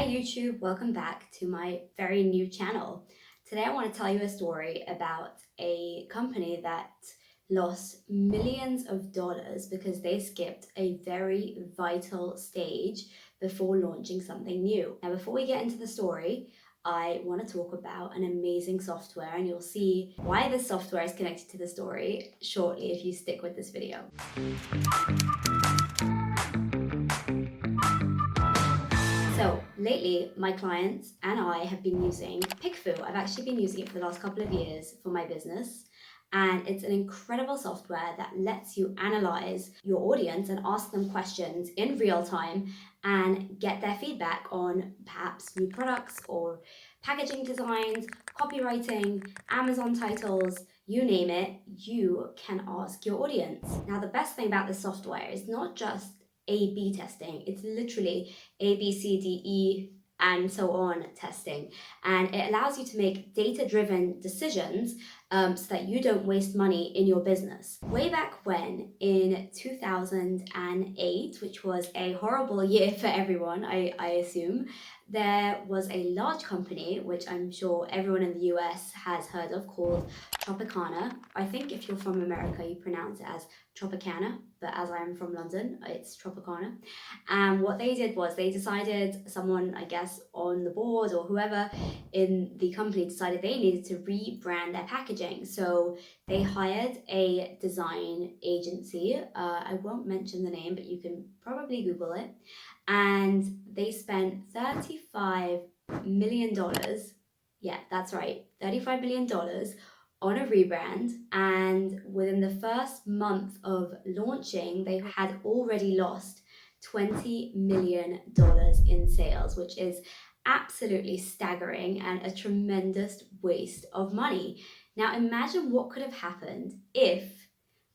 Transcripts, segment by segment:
YouTube, welcome back to my very new channel. Today I want to tell you a story about a company that lost millions of dollars because they skipped a very vital stage before launching something new. Now, before we get into the story, I want to talk about an amazing software, and you'll see why this software is connected to the story shortly if you stick with this video. So lately, my clients and I have been using PickFu. I've actually been using it for the last couple of years for my business. And it's an incredible software that lets you analyze your audience and ask them questions in real time and get their feedback on perhaps new products or packaging designs, copywriting, Amazon titles, you name it, you can ask your audience. Now, the best thing about this software is not just A/B testing, it's literally A, B, C, D, E, and so on testing. And it allows you to make data-driven decisions so that you don't waste money in your business. Way back when, in 2008, which was a horrible year for everyone, I assume, there was a large company, which I'm sure everyone in the US has heard of, called Tropicana. I think if you're from America, you pronounce it as Tropicana, but as I'm from London, it's Tropicana. And what they did was they decided, someone, I guess, on the board or whoever in the company decided they needed to rebrand their packaging. So they hired a design agency. I won't mention the name, but you can probably Google it. And they spent $35 million. Yeah, that's right, $35 million on a rebrand, and within the first month of launching, they had already lost $20 million in sales, which is absolutely staggering and a tremendous waste of money. Now, imagine what could have happened if,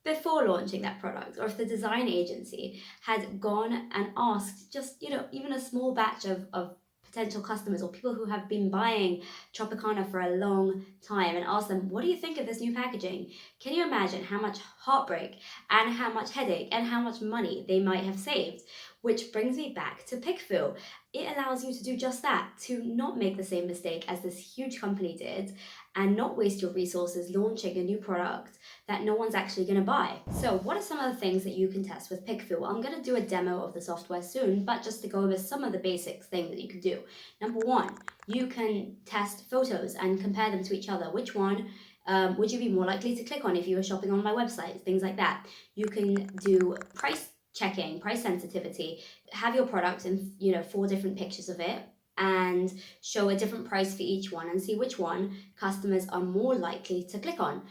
before launching that product, or if the design agency had gone and asked just, even a small batch of potential customers or people who have been buying Tropicana for a long time and ask them, what do you think of this new packaging? Can you imagine how much heartbreak and how much headache and how much money they might have saved? Which brings me back to PickFu. It allows you to do just that, to not make the same mistake as this huge company did and not waste your resources launching a new product that no one's actually going to buy. So what are some of the things that you can test with PickFu? I'm going to do a demo of the software soon, but just to go over some of the basic things that you can do. Number one, you can test photos and compare them to each other. Which one would you be more likely to click on if you were shopping on my website? Things like that. You can do price checking, price sensitivity, have your product in 4 different pictures of it and show a different price for each one and see which one customers are more likely to click on.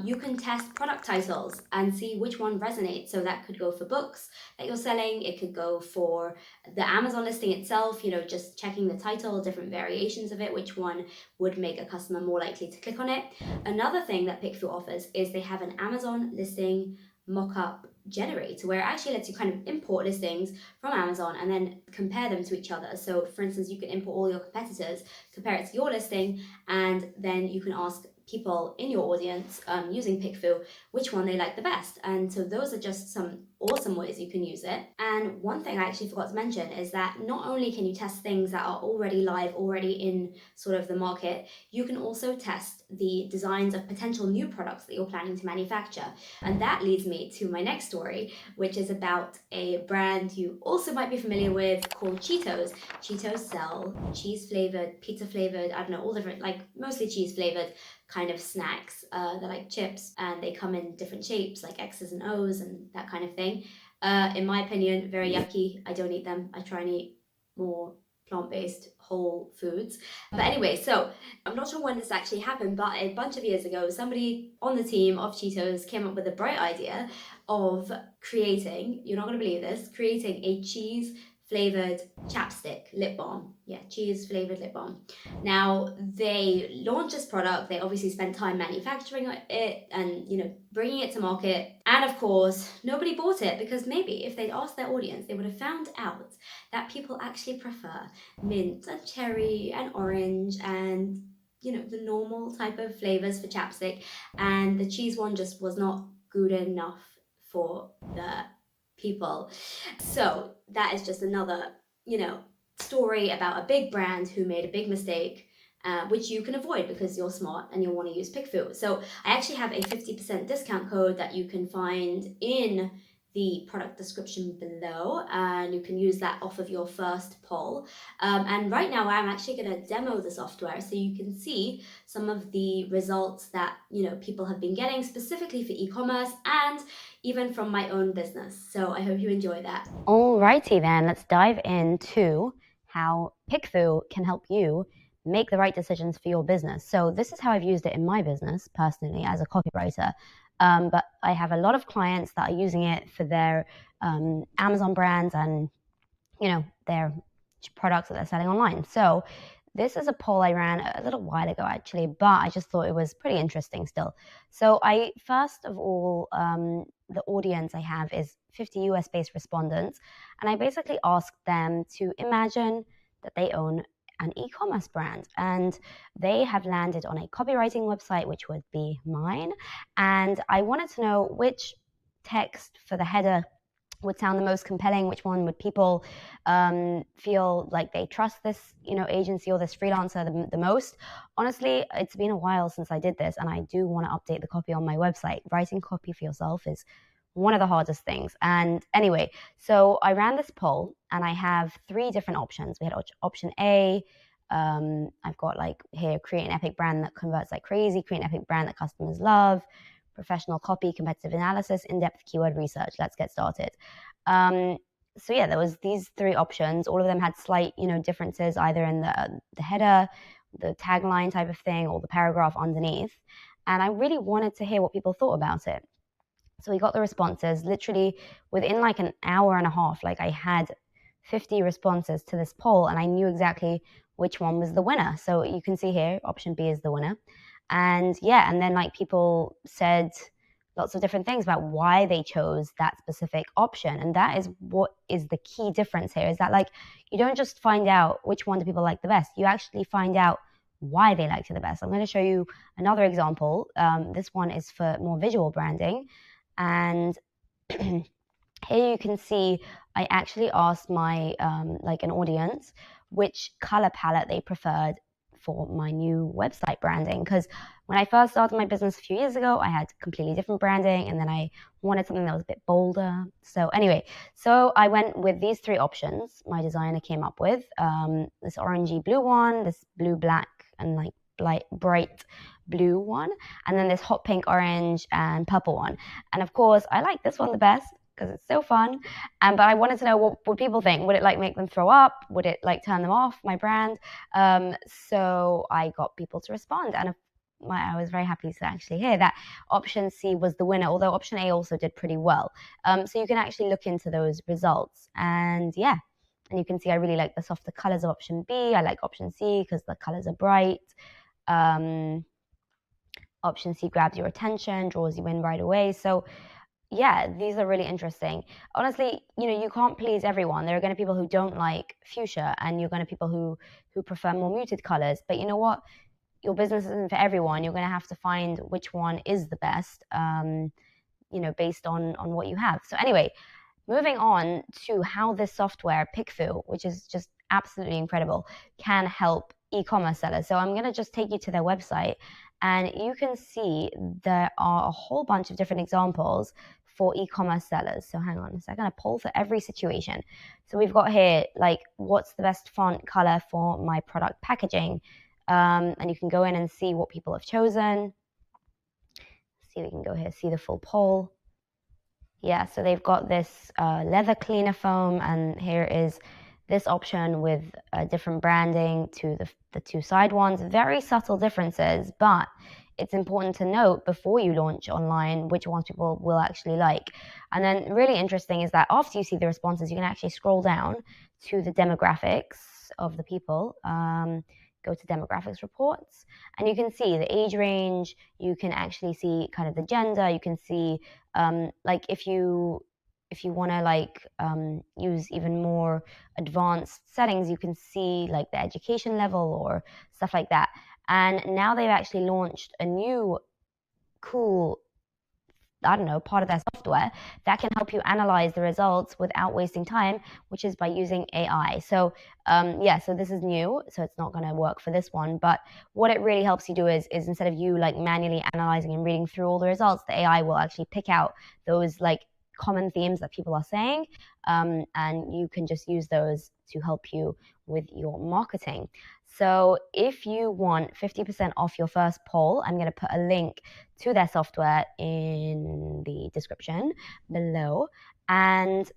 You can test product titles and see which one resonates. So that could go for books that you're selling. It could go for the Amazon listing itself, just checking the title, different variations of it, which one would make a customer more likely to click on it. Another thing that PickFu offers is they have an Amazon listing mock-up generator where it actually lets you kind of import listings from Amazon and then compare them to each other. So for instance, you can import all your competitors, compare it to your listing, and then you can ask people in your audience using PickFu which one they like the best. And so those are just some awesome ways you can use it. And one thing I actually forgot to mention is that not only can you test things that are already live, already in sort of the market, you can also test the designs of potential new products that you're planning to manufacture. And that leads me to my next story, which is about a brand you also might be familiar with called Cheetos. Cheetos sell cheese-flavored, pizza-flavored, I don't know, all different, like mostly cheese-flavored kind of snacks. They're like chips and they come in different shapes like X's and O's and that kind of thing. In my opinion, very yucky. I don't eat them. I try and eat more plant-based whole foods. But anyway, so I'm not sure when this actually happened, but a bunch of years ago, somebody on the team of Cheetos came up with a bright idea of creating, you're not going to believe this, creating a cheese-flavored chapstick lip balm. Yeah, cheese-flavored lip balm. Now, they launched this product. They obviously spent time manufacturing it and, bringing it to market. And of course, nobody bought it because maybe if they'd asked their audience, they would have found out that people actually prefer mint and cherry and orange and, the normal type of flavors for chapstick. And the cheese one just was not good enough for the people. So that is just another, story about a big brand who made a big mistake, which you can avoid because you're smart and you'll want to use PickFu. So I actually have a 50% discount code that you can find in the product description below, and you can use that off of your first poll. And right now I'm actually going to demo the software so you can see some of the results that people have been getting specifically for e-commerce and even from my own business. So I hope you enjoy that. Alrighty then, let's dive into how PickFu can help you make the right decisions for your business. So this is how I've used it in my business personally as a copywriter. But I have a lot of clients that are using it for their Amazon brands and their products that they're selling online. So this is a poll I ran a little while ago actually, but I just thought it was pretty interesting still. So I first of all, the audience I have is 50 US based respondents, and I basically asked them to imagine that they own an e-commerce brand and they have landed on a copywriting website, which would be mine. And I wanted to know which text for the header would sound the most compelling, which one would people feel like they trust this agency or this freelancer the most. Honestly, it's been a while since I did this, and I do want to update the copy on my website. Writing copy for yourself is one of the hardest things. And anyway, so I ran this poll and I have 3 different options. We had option A. I've got like here, create an epic brand that converts like crazy, create an epic brand that customers love, professional copy, competitive analysis, in-depth keyword research. Let's get started. So yeah, there was these 3 options. All of them had slight, differences either in the header, the tagline type of thing, or the paragraph underneath. And I really wanted to hear what people thought about it. So we got the responses literally within like an hour and a half. Like I had 50 responses to this poll and I knew exactly which one was the winner. So you can see here, option B is the winner. And yeah, and then like people said lots of different things about why they chose that specific option. And that is what is the key difference here, is that like you don't just find out which one do people like the best, you actually find out why they liked it the best. I'm going to show you another example. This one is for more visual branding. And here you can see I actually asked my like an audience which color palette they preferred for my new website branding, because when I first started my business a few years ago, I had completely different branding, and then I wanted something that was a bit bolder. So anyway, so I went with these 3 options my designer came up with. This orangey blue one, this blue black, and like bright blue one, and then this hot pink, orange, and purple one. And of course, I like this one the best because it's so fun. But I wanted to know what would people think. Would it like make them throw up? Would it like turn them off, my brand? So I got people to respond, and I was very happy to actually hear that option C was the winner, although option A also did pretty well. So you can actually look into those results, and yeah. And you can see I really like the softer colors of option B. I like option C because the colors are bright. Option C grabs your attention, draws you in right away. So yeah, these are really interesting. Honestly, you can't please everyone. There are going to be people who don't like fuchsia, and you're going to people who prefer more muted colors. But you know what? Your business isn't for everyone. You're going to have to find which one is the best, based on what you have. So anyway, moving on to how this software, PickFu, which is just absolutely incredible, can help e-commerce sellers. So I'm going to just take you to their website, and you can see there are a whole bunch of different examples for e-commerce sellers. So hang on a second, a poll for every situation. So we've got here, like, what's the best font color for my product packaging? And you can go in and see what people have chosen. See, we can go here, see the full poll. Yeah, so they've got this leather cleaner foam, and here is this option with different branding to the 2 side ones. Very subtle differences, but it's important to note before you launch online which ones people will actually like. And then really interesting is that after you see the responses, you can actually scroll down to the demographics of the people. Go to demographics reports, and you can see the age range. You can actually see kind of the gender. You can see like if you want to like use even more advanced settings, you can see like the education level or stuff like that. And now they've actually launched a new cool I don't know, part of their software that can help you analyze the results without wasting time, which is by using AI. So so this is new, so it's not going to work for this one. But what it really helps you do is instead of you like manually analyzing and reading through all the results, the AI will actually pick out those like common themes that people are saying, and you can just use those to help you with your marketing. So if you want 50% off your first poll, I'm going to put a link to their software in the description below. And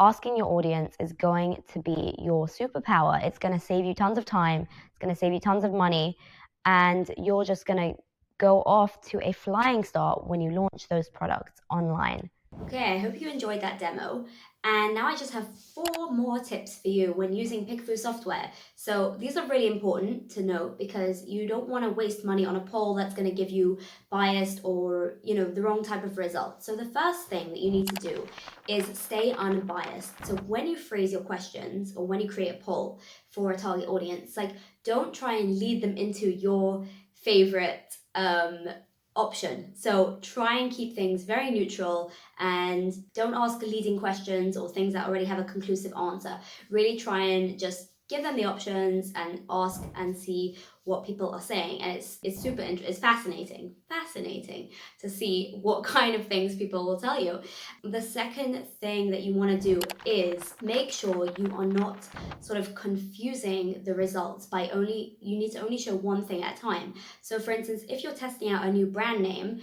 asking your audience is going to be your superpower. It's going to save you tons of time. It's going to save you tons of money. And you're just going to go off to a flying start when you launch those products online. Okay, I hope you enjoyed that demo. And now I just have 4 more tips for you when using PickFu software. So these are really important to note because you don't want to waste money on a poll that's going to give you biased or, the wrong type of result. So the first thing that you need to do is stay unbiased. So when you phrase your questions or when you create a poll for a target audience, like don't try and lead them into your favorite option. So try and keep things very neutral and don't ask leading questions or things that already have a conclusive answer. Really try and just give them the options and ask and see what people are saying. And it's super interesting. It's fascinating to see what kind of things people will tell you. The second thing that you want to do is make sure you are not sort of confusing the results by you need to only show one thing at a time. So for instance, if you're testing out a new brand name,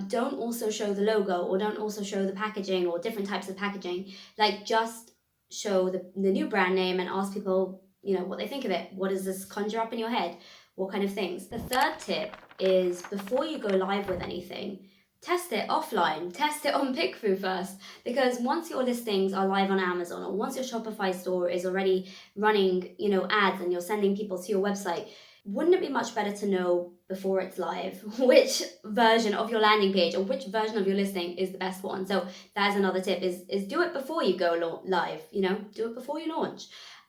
don't also show the logo or don't also show the packaging or different types of packaging. Like just show the new brand name and ask people, what they think of it. What does this conjure up in your head? What kind of things? The third tip is before you go live with anything, test it offline, test it on PickFu first, because once your listings are live on Amazon or once your Shopify store is already running, ads and you're sending people to your website, wouldn't it be much better to know before it's live which version of your landing page or which version of your listing is the best one? So that's another tip is do it before you go live, do it before you launch.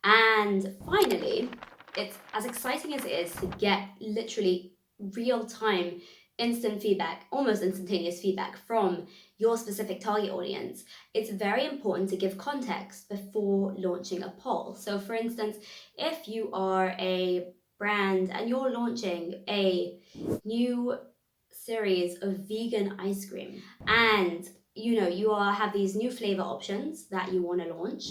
And finally, it's as exciting as it is to get literally real-time instant feedback, almost instantaneous feedback from your specific target audience. It's very important to give context before launching a poll. So for instance, if you are a brand and you're launching a new series of vegan ice cream and you have these new flavor options that you want to launch,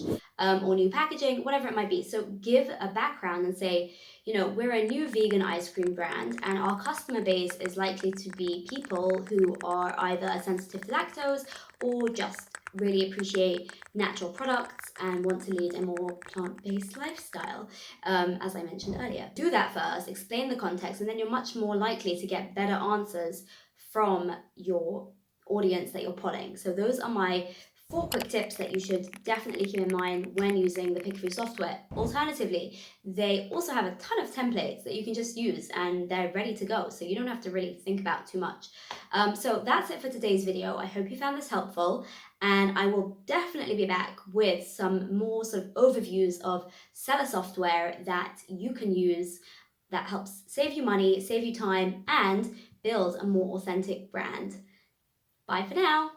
or new packaging, whatever it might be. So give a background and say, we're a new vegan ice cream brand and our customer base is likely to be people who are either sensitive to lactose or just really appreciate natural products and want to lead a more plant-based lifestyle, as I mentioned earlier. Do that first, explain the context, and then you're much more likely to get better answers from your audience that you're polling. So those are my 4 quick tips that you should definitely keep in mind when using the PickFu software. Alternatively, they also have a ton of templates that you can just use and they're ready to go, so you don't have to really think about too much. So that's it for today's video. I hope you found this helpful, and I will definitely be back with some more sort of overviews of seller software that you can use that helps save you money, save you time, and build a more authentic brand. Bye for now.